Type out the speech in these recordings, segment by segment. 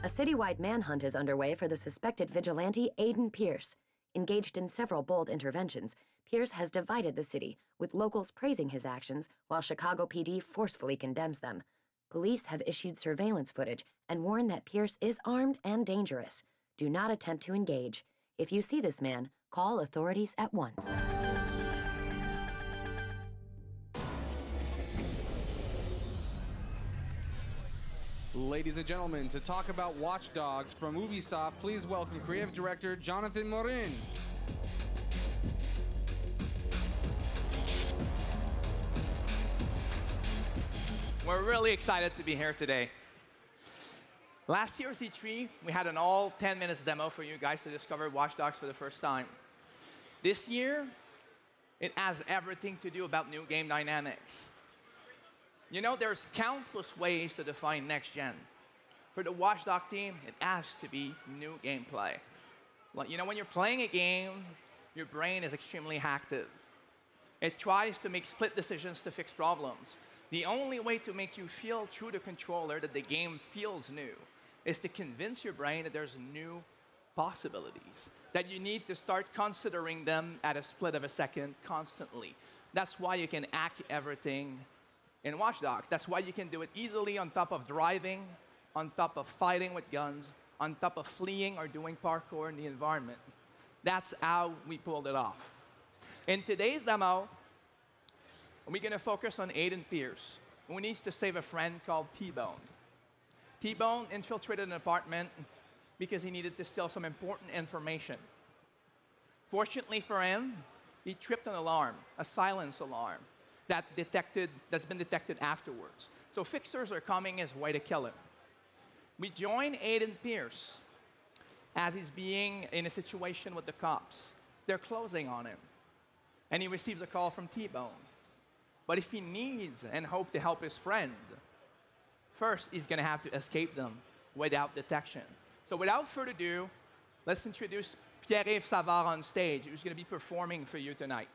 A citywide manhunt is underway for the suspected vigilante Aiden Pierce. Engaged in several bold interventions, Pierce has divided the city, with locals praising his actions while Chicago PD forcefully condemns them. Police have issued surveillance footage and warn that Pierce is armed and dangerous. Do not attempt to engage. If you see this man, call authorities at once. Ladies and gentlemen, to talk about Watch Dogs from Ubisoft, please welcome Creative Director Jonathan Morin. We're really excited to be here today. Last year's E3, we had an all 10 minutes demo for you guys to discover Watch Dogs for the first time. This year, it has everything to do about new game dynamics. You know, there's countless ways to define next gen. For the Watch Dogs team, it has to be new gameplay. Like, you know, when you're playing a game, your brain is extremely active. It tries to make split decisions to fix problems. The only way to make you feel through the controller that the game feels new is to convince your brain that there's new possibilities, that you need to start considering them at a split of a second constantly. That's why you can hack everything in Watch Dogs. That's why you can do it easily on top of driving, on top of fighting with guns, on top of fleeing or doing parkour in the environment. That's how we pulled it off. In today's demo, we're going to focus on Aiden Pierce, who needs to save a friend called T-Bone. T-Bone infiltrated an apartment because he needed to steal some important information. Fortunately for him, he tripped an alarm, a silence alarm, that's been detected afterwards. So fixers are coming his way to kill him. We join Aiden Pierce as he's being in a situation with the cops. They're closing on him. And he receives a call from T-Bone. But if he needs and hopes to help his friend, first he's going to have to escape them without detection. So without further ado, let's introduce Pierre-Yves Savard on stage, who's going to be performing for you tonight.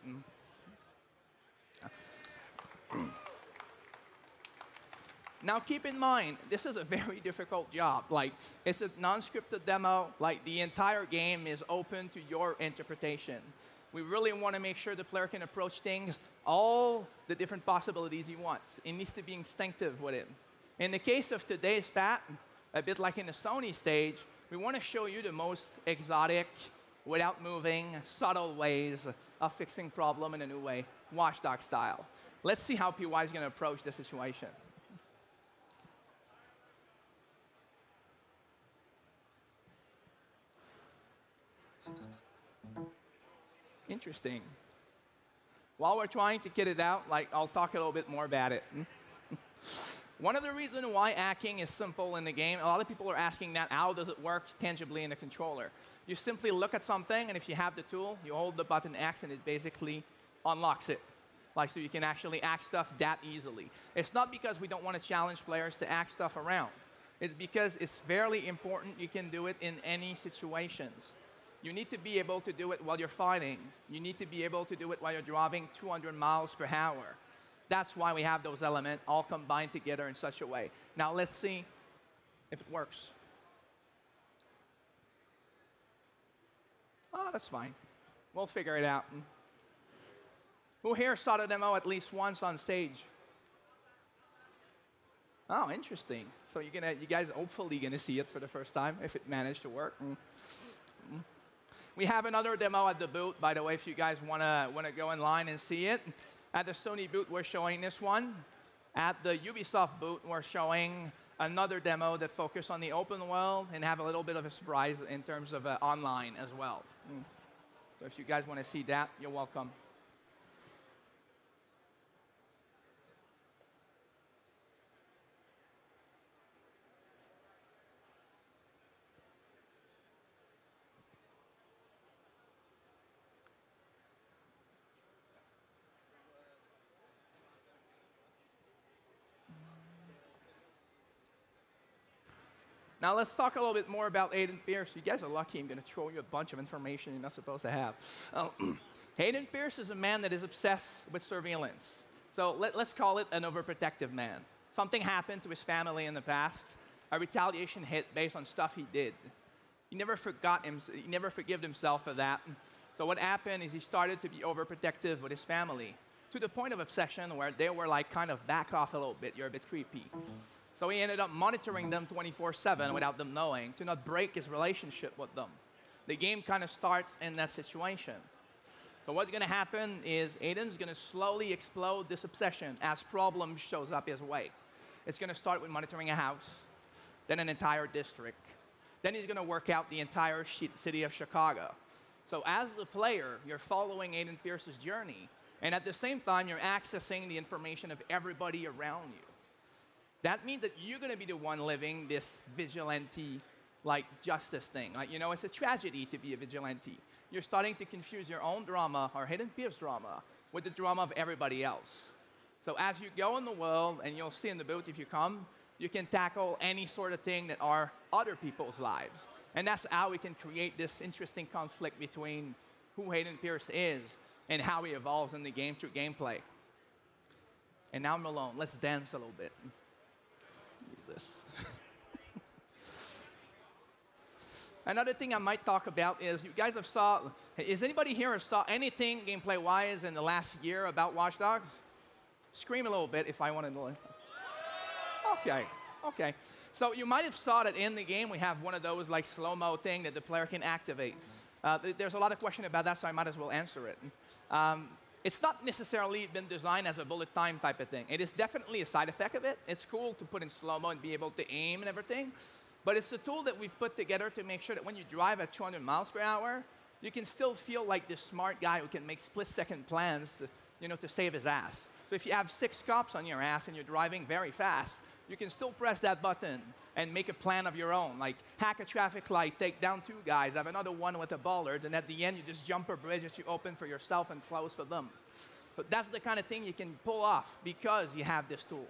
Now keep in mind, this is a very difficult job. Like, it's a non-scripted demo. Like, the entire game is open to your interpretation. We really want to make sure the player can approach things, all the different possibilities he wants. It needs to be instinctive with him. In the case of today's pat, a bit like in the Sony stage, we want to show you the most exotic, without moving, subtle ways of fixing problem in a new way, Watch Dogs style. Let's see how PY is going to approach the situation. Interesting. While we're trying to get it out, I'll talk a little bit more about it. One of the reasons why hacking is simple in the game, a lot of people are asking that, how does it work tangibly in the controller? You simply look at something, and if you have the tool, you hold the button X, and it basically unlocks it. So you can actually hack stuff that easily. It's not because we don't want to challenge players to hack stuff around. It's because it's very important you can do it in any situations. You need to be able to do it while you're fighting. You need to be able to do it while you're driving 200 miles per hour. That's why we have those elements all combined together in such a way. Now let's see if it works. Oh, that's fine. We'll figure it out. Who here saw the demo at least once on stage? Oh, interesting. So you guys hopefully gonna see it for the first time if it managed to work. We have another demo at the booth, by the way, if you guys wanna go in line and see it. At the Sony booth, we're showing this one. At the Ubisoft booth, we're showing another demo that focuses on the open world and have a little bit of a surprise in terms of online as well. So if you guys want to see that, you're welcome. Now let's talk a little bit more about Aiden Pierce. You guys are lucky. I'm going to throw you a bunch of information you're not supposed to have. Aiden Pierce is a man that is obsessed with surveillance. So let's call it an overprotective man. Something happened to his family in the past. a retaliation hit based on stuff he did. He never forgave himself for that. So what happened is he started to be overprotective with his family, to the point of obsession where they were like, kind of back off a little bit, you're a bit creepy. So he ended up monitoring them 24/7 without them knowing, to not break his relationship with them. The game kind of starts in that situation. So what's going to happen is Aiden's going to slowly explode this obsession as problem shows up his way. It's going to start with monitoring a house, then an entire district. Then he's going to work out the entire city of Chicago. So as the player, you're following Aiden Pierce's journey, and at the same time, you're accessing the information of everybody around you. That means that you're going to be the one living this vigilante, like, justice thing. Like, you know, it's a tragedy to be a vigilante. You're starting to confuse your own drama, or Aiden Pierce's drama, with the drama of everybody else. So as you go in the world, and you'll see in the booth if you come, you can tackle any sort of thing that are other people's lives. And that's how we can create this interesting conflict between who Aiden Pierce is and how he evolves in the game through gameplay. And now I'm alone. Let's dance a little bit. Use this. Another thing I might talk about is you guys have saw, is anybody here saw anything gameplay-wise in the last year about Watch Dogs? Scream a little bit if I want to know. Okay, okay. So you might have saw that in the game we have one of those like slow-mo thing that the player can activate. There's a lot of question about that, so I might as well answer it. It's not necessarily been designed as a bullet time type of thing. It is definitely a side effect of it. It's cool to put in slow-mo and be able to aim and everything. But it's a tool that we've put together to make sure that when you drive at 200 miles per hour, you can still feel like this smart guy who can make split-second plans to, you know, to save his ass. So if you have 6 cops on your ass and you're driving very fast, you can still press that button and make a plan of your own, like hack a traffic light, take down 2 guys, have another one with the bollards, and at the end you just jump a bridge that you open for yourself and close for them. But that's the kind of thing you can pull off because you have this tool.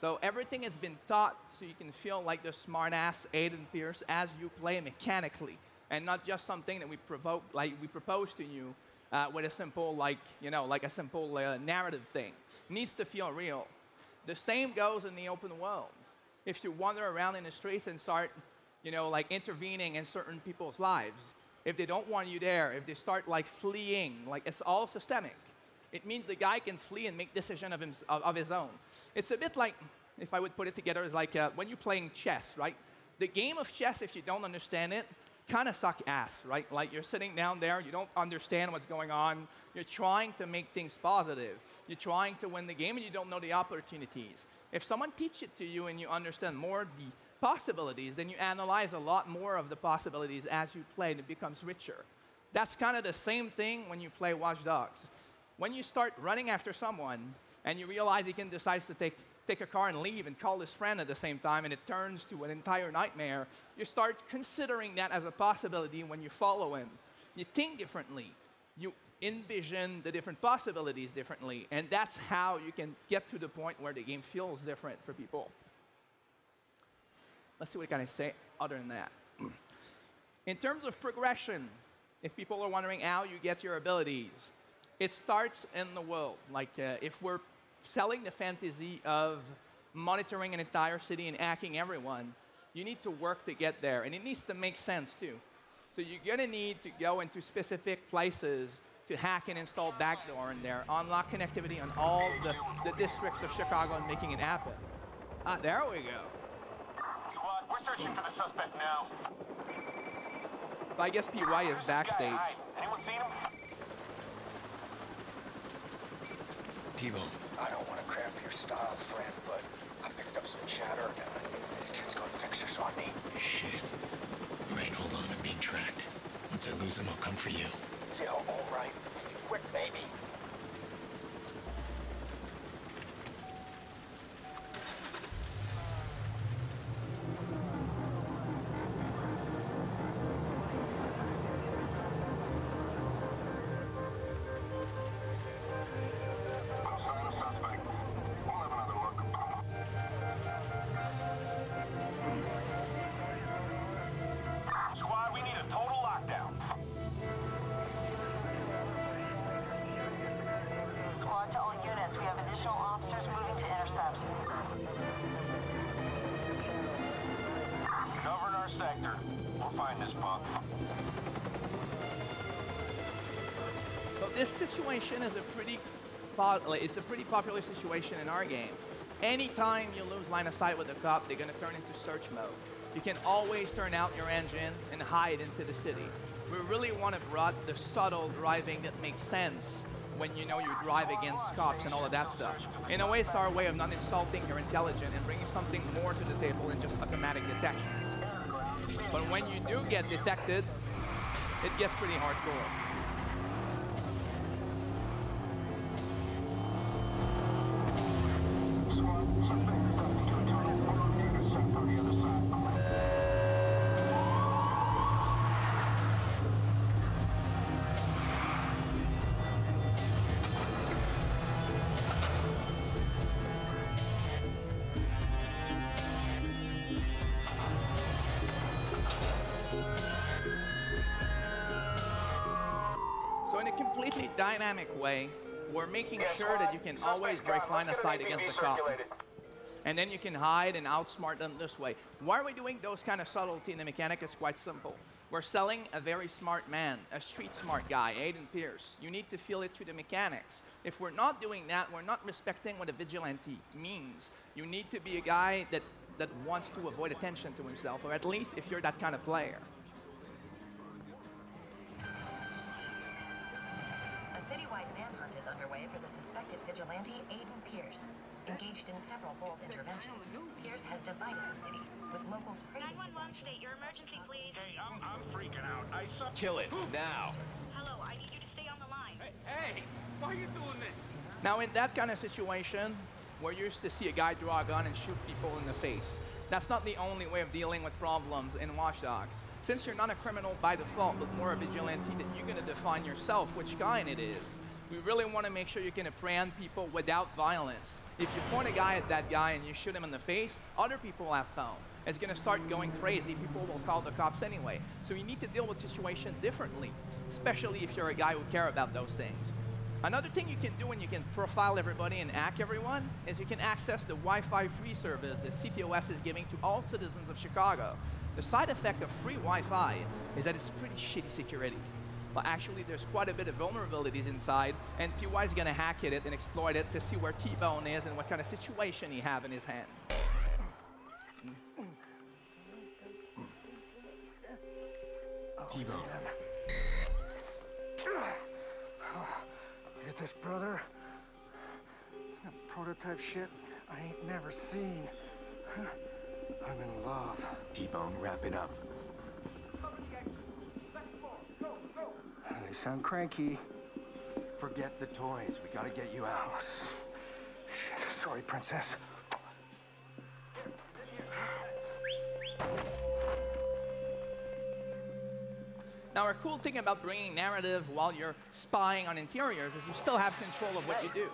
So everything has been taught so you can feel like the smart-ass Aiden Pierce as you play mechanically, and not just something that we propose to you with a simple, like, you know, like a simple narrative thing. It needs to feel real. The same goes in the open world. If you wander around in the streets and start, you know, like intervening in certain people's lives, if they don't want you there, if they start like fleeing, like it's all systemic. It means the guy can flee and make decisions of his own. It's a bit like, if I would put it together, is like when you're playing chess, right? The game of chess, if you don't understand it, kind of suck ass, right? Like you're sitting down there, you don't understand what's going on. You're trying to make things positive. You're trying to win the game and you don't know the opportunities. If someone teaches it to you and you understand more of the possibilities, then you analyze a lot more of the possibilities as you play and it becomes richer. That's kind of the same thing when you play Watch Dogs. When you start running after someone and you realize he can decide to take a car and leave and call his friend at the same time and it turns to an entire nightmare, you start considering that as a possibility when you follow him. You think differently. You envision the different possibilities differently, and that's how you can get to the point where the game feels different for people. Let's see what can I say other than that. In terms of progression, if people are wondering how you get your abilities, it starts in the world. Like if we're selling the fantasy of monitoring an entire city and hacking everyone, you need to work to get there, and it needs to make sense too. So you're gonna need to go into specific places to hack and install backdoor in there, unlock connectivity on all the districts of Chicago and making it happen. Ah, there we go. Squad, we're searching for the suspect now. So I guess PY is backstage. Hi. Anyone seen him? T-Bone. I don't want to cramp your style, friend, but I picked up some chatter, and I think this kid's gonna fix us on me. Shit. All right, hold on. I'm being tracked. Once I lose him, I'll come for you. Yeah, all right. Make it quick, baby. Director. We'll find this bug. So this situation is it's a pretty popular situation in our game. Anytime you lose line of sight with a cop, they're gonna turn into search mode. You can always turn out your engine and hide into the city. We really want to brought the subtle driving that makes sense when you know you drive against cops and all of that stuff. In a way, it's our way of not insulting your intelligence and bringing something more to the table than just automatic detection. But when you do get detected, it gets pretty hardcore. So in a completely dynamic way, we're making sure that you can always break line of sight against the cop. And then you can hide and outsmart them this way. Why are we doing those kind of subtlety in the mechanic? It's quite simple. We're selling a very smart man, a street smart guy, Aiden Pierce. You need to feel it through the mechanics. If we're not doing that, we're not respecting what a vigilante means. You need to be a guy that wants to avoid attention to himself, or at least if you're that kind of player. A citywide manhunt is underway for the suspected vigilante Aiden Pierce. Engaged in several bold interventions, Pierce has divided the city, with locals praising his 911 actions. state your emergency, please. Hey, I'm freaking out. I saw... Kill it, now! Hello, I need you to stay on the line. Hey, why are you doing this? Now in that kind of situation, we're used to see a guy draw a gun and shoot people in the face. That's not the only way of dealing with problems in Watch Dogs. Since you're not a criminal by default, but more a vigilante that you're gonna define yourself which kind it is, we really want to make sure you can apprehend people without violence. If you point a guy at that guy and you shoot him in the face, other people will have fun. It's going to start going crazy. People will call the cops anyway. So you need to deal with the situation differently, especially if you're a guy who cares about those things. Another thing you can do when you can profile everybody and hack everyone is you can access the Wi-Fi free service that CTOS is giving to all citizens of Chicago. The side effect of free Wi-Fi is that it's pretty shitty security. Well, actually, there's quite a bit of vulnerabilities inside, and PY is going to hack it and exploit it to see where T-Bone is and what kind of situation he have in his hand. T-Bone. Get this, brother? That prototype shit I ain't never seen. I'm in love. T-Bone, wrap it up. They sound cranky. Forget the toys. We gotta get you out. Oh, shit. Sorry, princess. Now, a cool thing about bringing narrative while you're spying on interiors is you still have control of what you do.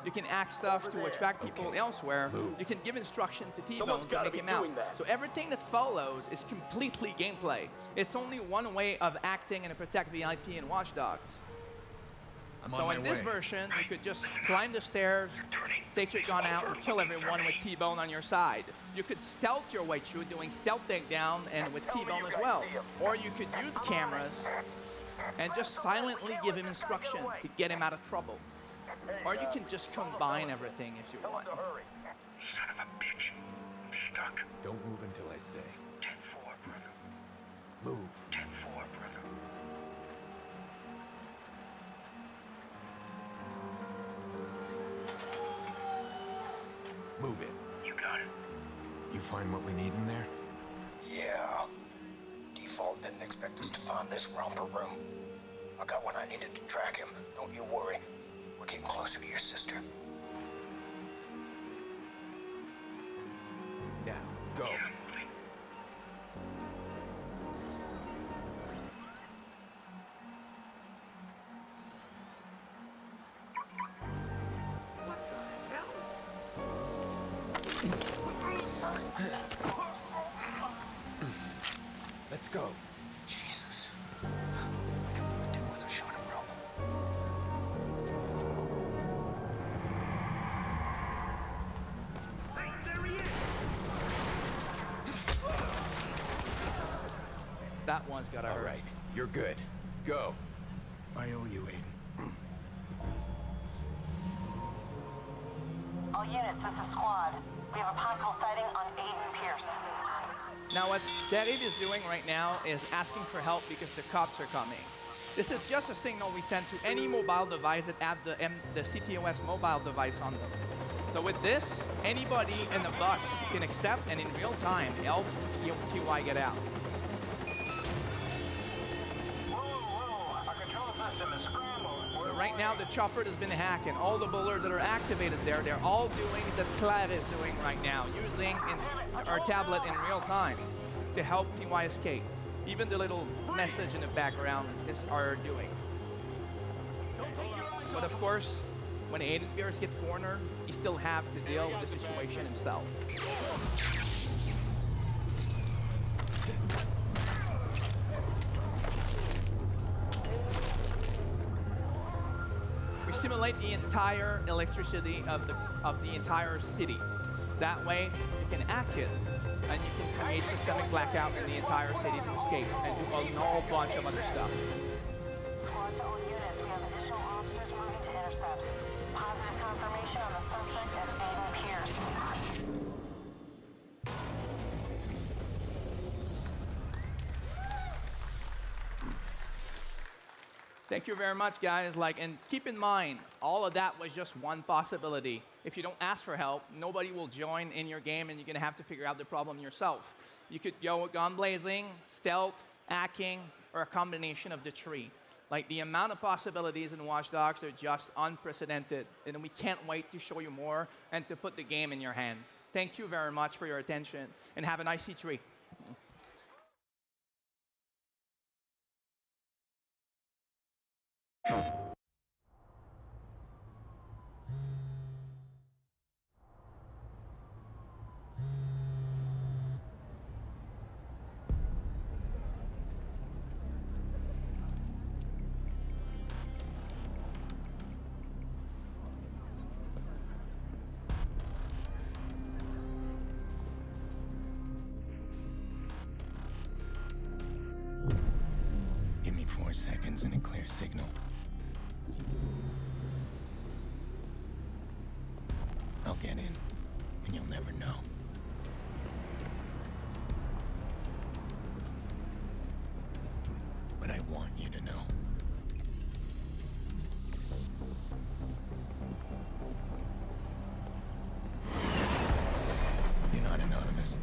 You can act stuff to attract people elsewhere. You can give instruction to T-Bone to make him out. So everything that follows is completely gameplay. It's only one way of acting in a Protect VIP in Watch Dogs. So in this version, you could just climb the stairs, take your gun out, and kill everyone with T-Bone on your side. You could stealth your way through, doing stealth takedown and with T-Bone as well. Or you could use cameras and just silently give him instruction to get him out of trouble. Or you can just combine everything if you want. Son of a bitch. I'm stuck. Don't move until I say. 10-4, brother. Move. 10-4, brother. Move it. You got it. You find what we need in there? Yeah. Default didn't expect us to find this romper room. I got what I needed to track him. Don't you worry. We're getting closer to your sister. Now, go. Let's go. Jesus. What can we even do with a shot of rope? Hey, there he is! That one's gotta hurt. All right, you're good. Go. I owe you, Aiden. All units, this is squad. We have a possible sighting on Aiden Pierce. Now what Derib is doing right now is asking for help because the cops are coming. This is just a signal we send to any mobile device that have the CTOS mobile device on them. So with this, anybody in the bus can accept and in real time help TY get out. Our control system is scrambled. So right now the chopper has been hacked and all the bullets that are activated there, they're all doing that Claire is doing right now, using our tablet in real time to help TY escape. Even the little message in the background are doing. But of course, when Aiden Pierce gets cornered, he still have to deal with the situation himself. We simulate the entire electricity of the entire city. That way, you can act it, and you can create systemic blackout in the entire city to escape, and do a whole bunch of other stuff. Squad to all units, we have additional officers moving to intercept. Positive confirmation on the suspect as Aiden Pierce. Thank you very much, guys. And keep in mind, all of that was just one possibility. If you don't ask for help, nobody will join in your game, and you're gonna have to figure out the problem yourself. You could go gun blazing, stealth, hacking, or a combination of the three. The amount of possibilities in Watch Dogs are just unprecedented, and we can't wait to show you more and to put the game in your hand. Thank you very much for your attention, and have a nice E3. Give me 4 seconds and a clear signal. I'll get in, and you'll never know. But I want you to know. You're not anonymous.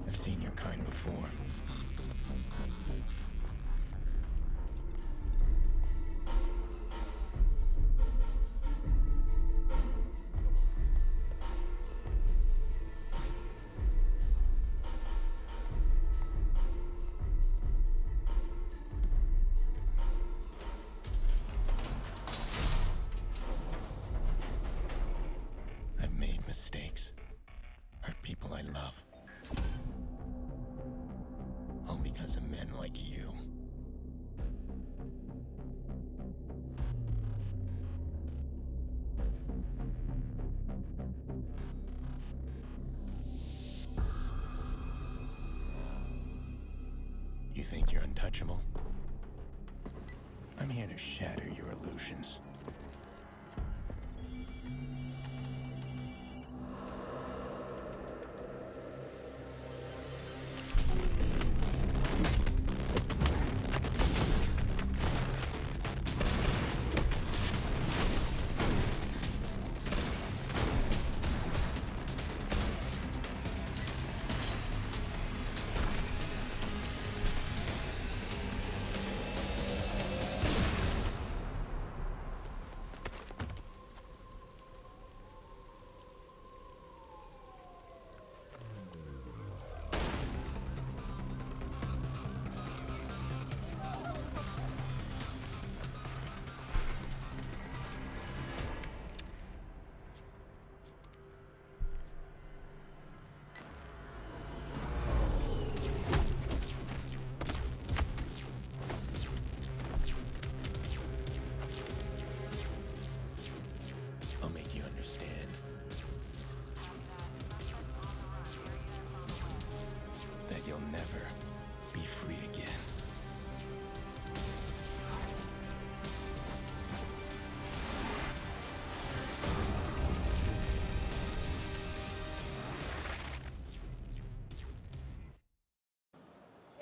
I've seen your kind before. Mistakes. Hurt people I love. All because of men like you. You think you're untouchable? I'm here to shatter your illusions.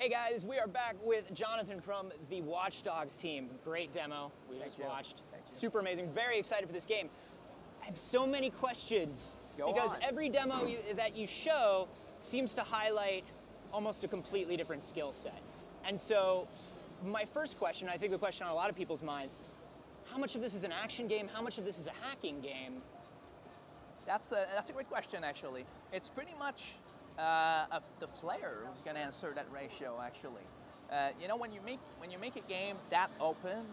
Hey guys, we are back with Jonathan from the Watch Dogs team. Great demo we just watched. Super amazing. Very excited for this game. I have so many questions because every demo that you show seems to highlight almost a completely different skill set. And so my first question, I think the question on a lot of people's minds, how much of this is an action game? How much of this is a hacking game? That's a great question, actually. It's pretty much the player who's going to answer that ratio, actually. You know, when you make a game that open,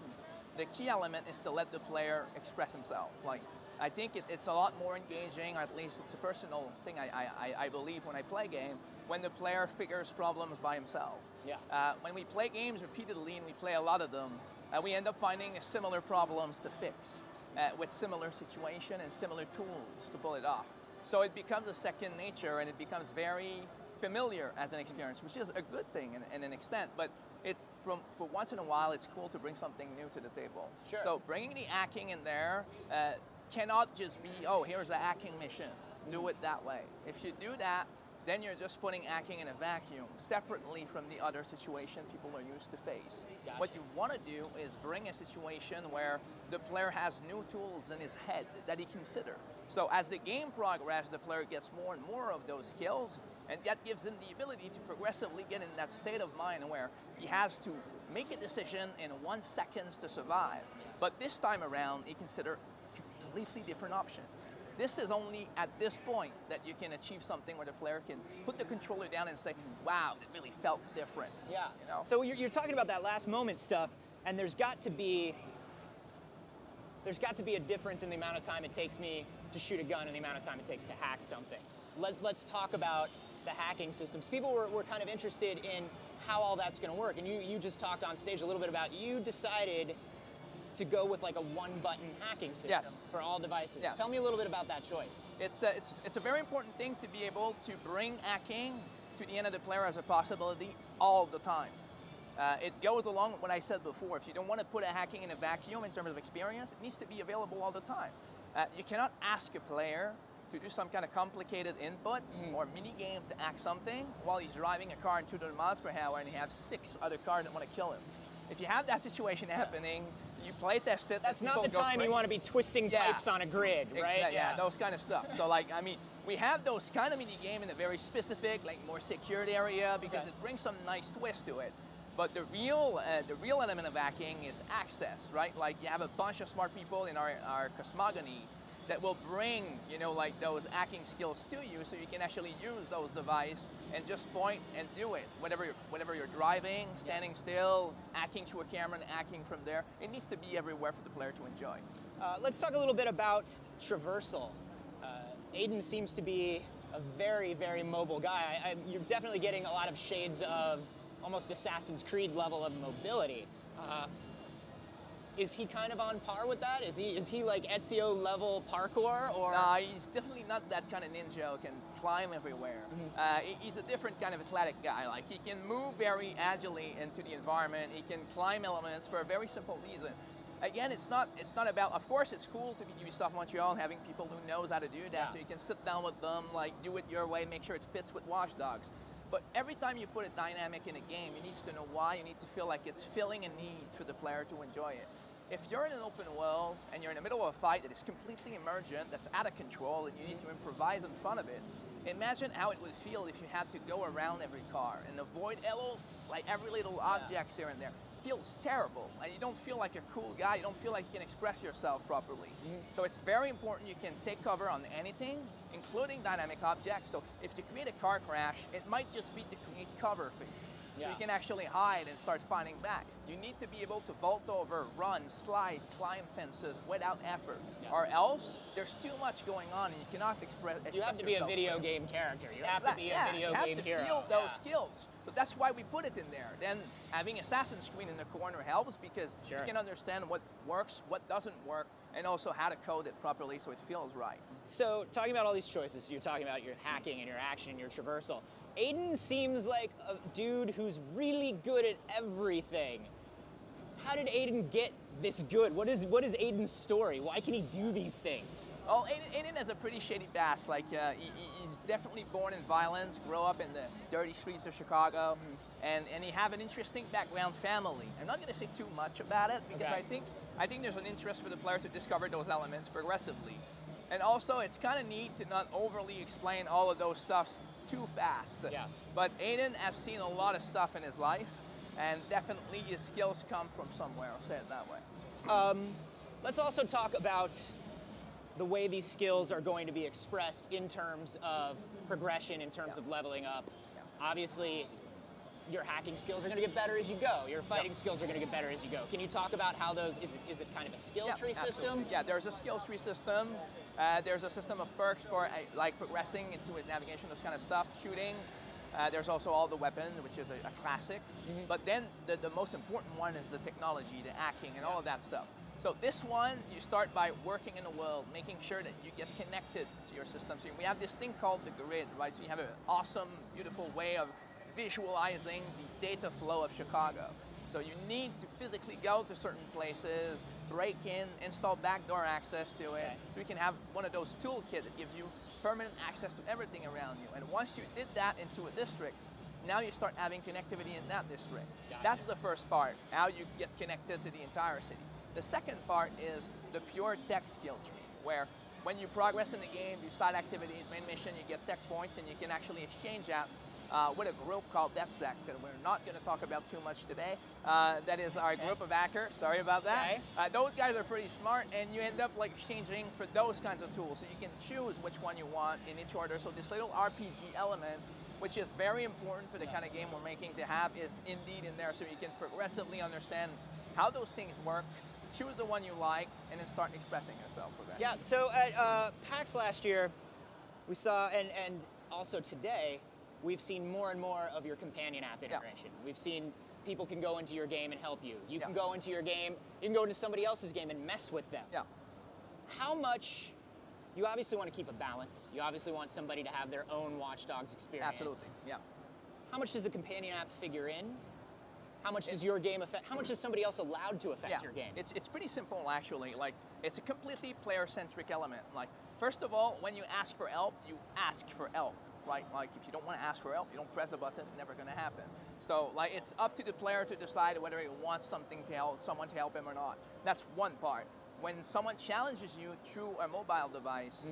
the key element is to let the player express himself. Like, I think it's a lot more engaging, or at least it's a personal thing I believe when I play a game, when the player figures problems by himself. Yeah. When we play games repeatedly, and we play a lot of them, we end up finding similar problems to fix with similar situation and similar tools to pull it off. So it becomes a second nature, and it becomes very familiar as an experience, which is a good thing in an extent, but for once in a while, it's cool to bring something new to the table. Sure. So bringing the hacking in there cannot just be, oh, here's a hacking mission, do it that way. If you do that, then you're just putting hacking in a vacuum, separately from the other situation people are used to face. Gotcha. What you want to do is bring a situation where the player has new tools in his head that he considers. So as the game progresses, the player gets more and more of those skills, and that gives him the ability to progressively get in that state of mind where he has to make a decision in 1 second to survive. But this time around, he considers completely different options. This is only at this point that you can achieve something where the player can put the controller down and say, wow, it really felt different. Yeah. You know? So you're talking about that last moment stuff, and there's got to be a difference in the amount of time it takes me to shoot a gun and the amount of time it takes to hack something. Let's talk about the hacking systems. People were kind of interested in how all that's going to work, and you just talked on stage a little bit about you decided to go with like a one-button hacking system for all devices. Yes. Tell me a little bit about that choice. It's a very important thing to be able to bring hacking to the end of the player as a possibility all the time. It goes along with what I said before. If you don't want to put a hacking in a vacuum in terms of experience, it needs to be available all the time. You cannot ask a player to do some kind of complicated inputs or mini game to hack something while he's driving a car in 200 miles per hour and he has 6 other cars that want to kill him. If you have that situation happening, you play test it. That's not the time you want to be twisting pipes on a grid, right? Exactly, yeah, those kind of stuff. So like, I mean, we have those kind of mini game in a very specific, like more secured area because it brings some nice twist to it. But the real element of hacking is access, right? Like you have a bunch of smart people in our cosmogony that will bring, you know, like those hacking skills to you so you can actually use those devices and just point and do it. Whatever you're driving, standing still, hacking to a camera and hacking from there, it needs to be everywhere for the player to enjoy. Let's talk a little bit about traversal. Aiden seems to be a very, very mobile guy. You're definitely getting a lot of shades of almost Assassin's Creed level of mobility. Is he kind of on par with that? Is he like Ezio level parkour, or? Nah, he's definitely not that kind of ninja who can climb everywhere. He's a different kind of athletic guy. Like he can move very agilely into the environment. He can climb elements for a very simple reason. Again, it's not about. Of course, it's cool to be Ubisoft Montreal having people who knows how to do that, so you can sit down with them, like do it your way, make sure it fits with Watch Dogs. But every time you put a dynamic in a game, you need to know why. You need to feel like it's filling a need for the player to enjoy it. If you're in an open world and you're in the middle of a fight that is completely emergent, that's out of control, and you need to improvise in front of it, imagine how it would feel if you had to go around every car and avoid every little objects here and there. It feels terrible, and you don't feel like a cool guy. You don't feel like you can express yourself properly. So it's very important you can take cover on anything, including dynamic objects. So if you create a car crash, it might just be to create cover for you. So you can actually hide and start fighting back. You need to be able to vault over, run, slide, climb fences without effort. Or else, there's too much going on and you cannot express You have to be a video game character. You have to be a video game hero. You have to feel those skills. So that's why we put it in there. Then having Assassin's Creed in the corner helps because you can understand what works, what doesn't work, and also how to code it properly so it feels right. So talking about all these choices, you're talking about your hacking and your action and your traversal. Aiden seems like a dude who's really good at everything. How did Aiden get this good? What is Aiden's story? Why can he do these things? Well, Aiden has a pretty shady past. Like, he's definitely born in violence, grow up in the dirty streets of Chicago, and he have an interesting background family. I'm not going to say too much about it because I think there's an interest for the player to discover those elements progressively. And also, it's kind of neat to not overly explain all of those stuffs too fast. Yeah. But Aiden has seen a lot of stuff in his life, and definitely his skills come from somewhere, I'll say it that way. Let's also talk about the way these skills are going to be expressed in terms of progression, in terms of leveling up. Obviously, your hacking skills are going to get better as you go. Your fighting skills are going to get better as you go. Can you talk about how those, is it kind of a skill tree system? Yeah, there's a skill tree system. There's a system of perks for like progressing into his navigation, those kind of stuff, shooting. There's also all the weapons, which is a classic. But then the most important one is the technology, the hacking, and all of that stuff. So this one, you start by working in the world, making sure that you get connected to your system. So we have this thing called the grid, right? So you have an awesome, beautiful way of visualizing the data flow of Chicago. So you need to physically go to certain places, break in, install backdoor access to it, so you can have one of those toolkits that gives you permanent access to everything around you. And once you did that into a district, now you start having connectivity in that district. That's the first part, how you get connected to the entire city. The second part is the pure tech skill tree, where when you progress in the game, do side activities, main mission, you get tech points, and you can actually exchange out with a group called DefSec that we're not going to talk about too much today. That is our group of hackers. Sorry about that. Those guys are pretty smart, and you end up like exchanging for those kinds of tools. So you can choose which one you want in each order. So this little RPG element, which is very important for the kind of game we're making to have, is indeed in there, so you can progressively understand how those things work, choose the one you like, and then start expressing yourself with that. Yeah, so at PAX last year, we saw, and also today, we've seen more and more of your companion app integration. We've seen people can go into your game and help you. You can go into your game, you can go into somebody else's game and mess with them. How much, you obviously want to keep a balance. You obviously want somebody to have their own Watch Dogs experience. Absolutely, yeah. How much does the companion app figure in? How much does your game affect, how much is somebody else allowed to affect your game? It's pretty simple, actually. Like, it's a completely player-centric element. Like, first of all, when you ask for help, you ask for help. Right? Like, if you don't want to ask for help, you don't press a button, it's never going to happen. So, like, it's up to the player to decide whether he wants something to help, someone to help him or not. That's one part. When someone challenges you through a mobile device,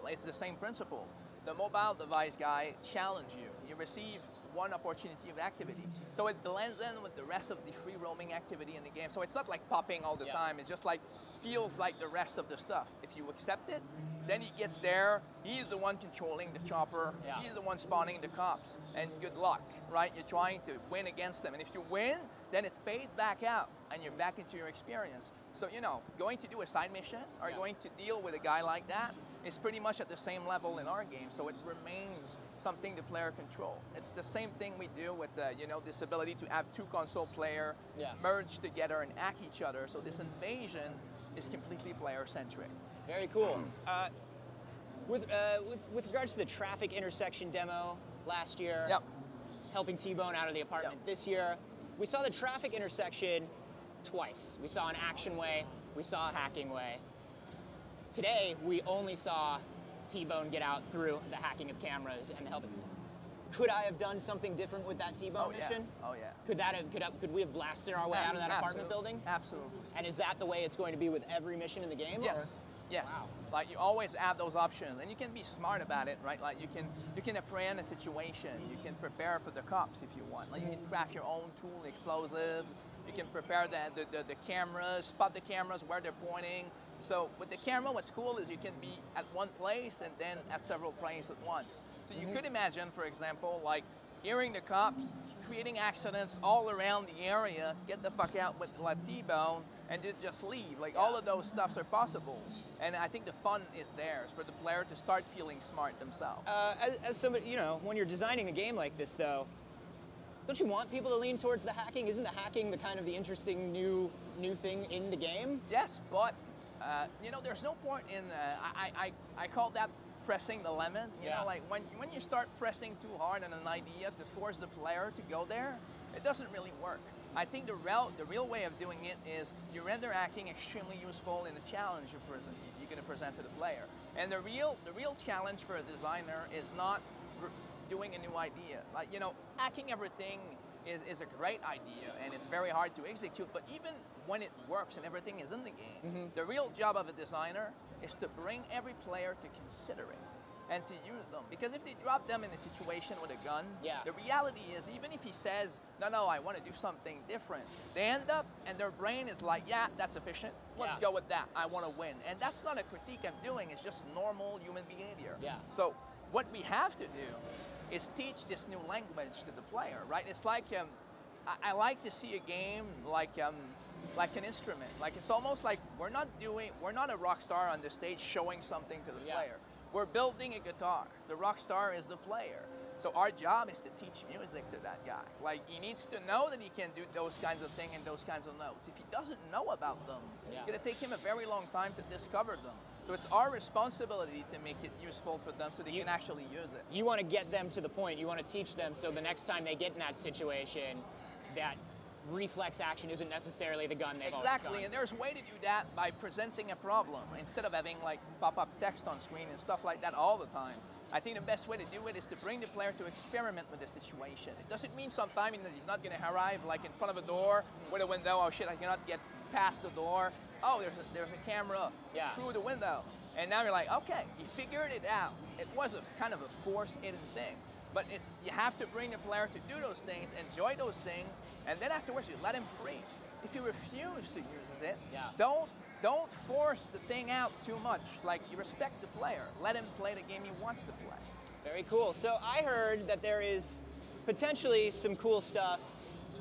it's the same principle. The mobile device guy challenges you. You receive one opportunity of activity. So it blends in with the rest of the free roaming activity in the game. So it's not like popping all the time. It's just like, feels like the rest of the stuff. If you accept it, then he gets there, he's the one controlling the chopper, he's the one spawning the cops, and good luck, right? You're trying to win against them. And if you win, then it fades back out, and you're back into your experience. So, you know, going to do a side mission, or going to deal with a guy like that, is pretty much at the same level in our game, so it remains something the player control. It's the same thing we do with, you know, this ability to have two console player merge together and hack each other. So this invasion is completely player-centric. Very cool. With regards to the traffic intersection demo last year, helping T-Bone out of the apartment this year, we saw the traffic intersection twice. We saw an action way, we saw a hacking way. Today, we only saw T-Bone get out through the hacking of cameras and helping. Could I have done something different with that T-Bone mission? Oh yeah. Could we have blasted our way out of that apartment building? Absolutely. And is that the way it's going to be with every mission in the game? Yes. Or? Yes. Wow. Like, you always have those options, and you can be smart about it, right? Like, you can apprehend a situation. You can prepare for the cops if you want. Like, you can craft your own tool, explosive. You can prepare the cameras, spot the cameras where they're pointing. So with the camera, what's cool is you can be at one place and then at several places at once. So you could imagine, for example, like, hearing the cops, creating accidents all around the area, get the fuck out with like T-Bone, and just leave. Like, all of those stuffs are possible. And I think the fun is there for the player to start feeling smart themselves. As somebody, you know, when you're designing a game like this, though, don't you want people to lean towards the hacking? Isn't the hacking the kind of the interesting new thing in the game? Yes, but you know, there's no point in, I call that pressing the lemon. You know, like when you start pressing too hard on an idea to force the player to go there, it doesn't really work. I think the real way of doing it is you render acting extremely useful in the challenge you're going to present to the player. And the real challenge for a designer is not doing a new idea. Like, you know, hacking everything is a great idea and it's very hard to execute, but even when it works and everything is in the game, the real job of a designer is to bring every player to considering and to use them. Because if they drop them in a situation with a gun, the reality is, even if he says, no, I want to do something different, they end up and their brain is like, yeah, that's sufficient. Let's go with that. I want to win. And that's not a critique I'm doing. It's just normal human behavior. So what we have to do is teach this new language to the player, right? It's like, I like to see a game like an instrument. Like, it's almost like we're not a rock star on the stage showing something to the player. We're building a guitar. The rock star is the player. So our job is to teach music to that guy. Like, he needs to know that he can do those kinds of things and those kinds of notes. If he doesn't know about them, it's gonna take him a very long time to discover them. So it's our responsibility to make it useful for them so they can actually use it. You want to get them to the point. You want to teach them so the next time they get in that situation, that reflex action isn't necessarily the gun they've always done. Exactly, and there's a way to do that by presenting a problem instead of having like pop-up text on screen and stuff like that all the time. I think the best way to do it is to bring the player to experiment with the situation. It doesn't mean sometimes that he's not going to arrive like in front of a door with a window. Oh shit, I cannot get past the door. Oh, there's a camera through the window. And now you're like, okay, you figured it out. It was a kind of a forced hidden thing. But you have to bring the player to do those things, enjoy those things, and then afterwards you let him free. If he refuses to use it, don't force the thing out too much. Like, you respect the player. Let him play the game he wants to play. Very cool. So I heard that there is potentially some cool stuff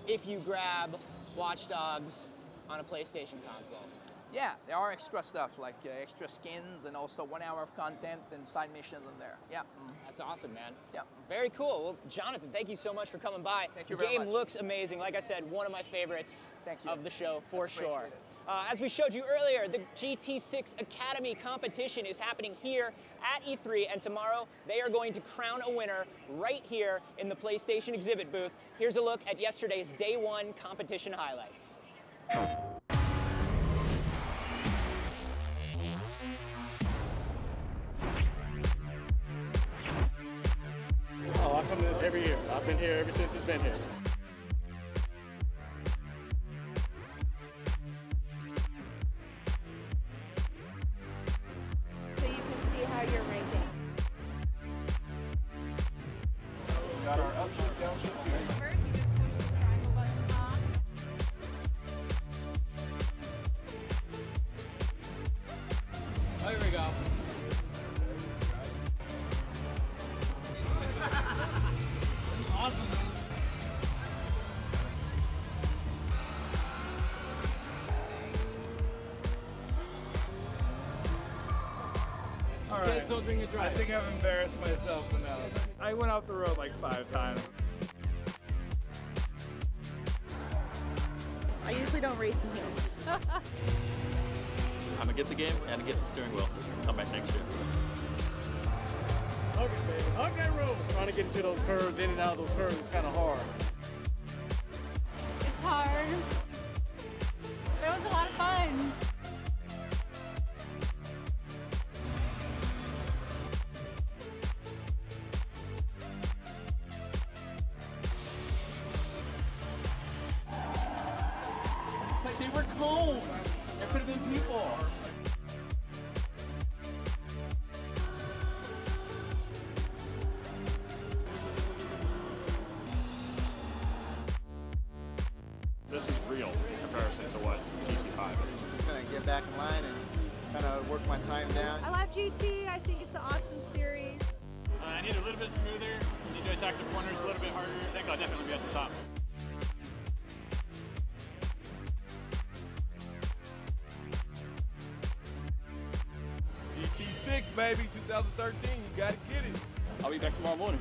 if you grab Watch Dogs on a PlayStation console. Yeah, there are extra stuff, like extra skins and also 1 hour of content and side missions in there. Yeah. That's awesome, man. Yeah. Very cool. Well, Jonathan, thank you so much for coming by. Thank you very much. The game looks much. amazing. Like I said, one of my favorites of the show, for That's sure. As we showed you earlier, the GT6 Academy competition is happening here at E3, and tomorrow they are going to crown a winner right here in the PlayStation exhibit booth. Here's a look at yesterday's Day 1 competition highlights. Oh, I come to this every year. I've been here ever since it's been here. So you can see how you're ranking. Got our upshift, downshift here. First, you just push the triangle button off. Oh, here we go. Awesome. All right. I think I've embarrassed myself enough. I went off the road like 5 times. I usually don't race in heels. I'm gonna get the game and get the steering wheel. Come back next year. Okay, baby. Hug that road. Trying to get into those curves, in and out of those curves, is kind of hard. It's hard, but it was a lot of fun. It's like they were cones. There could have been people. This is real in comparison to what GT5 is. Just gonna get back in line and kind of work my time down. I love GT. I think it's an awesome series. I need a little bit smoother. Need to attack the corners a little bit harder. I think I'll definitely be at the top. GT6, baby, 2013. You gotta get it. I'll be back tomorrow morning.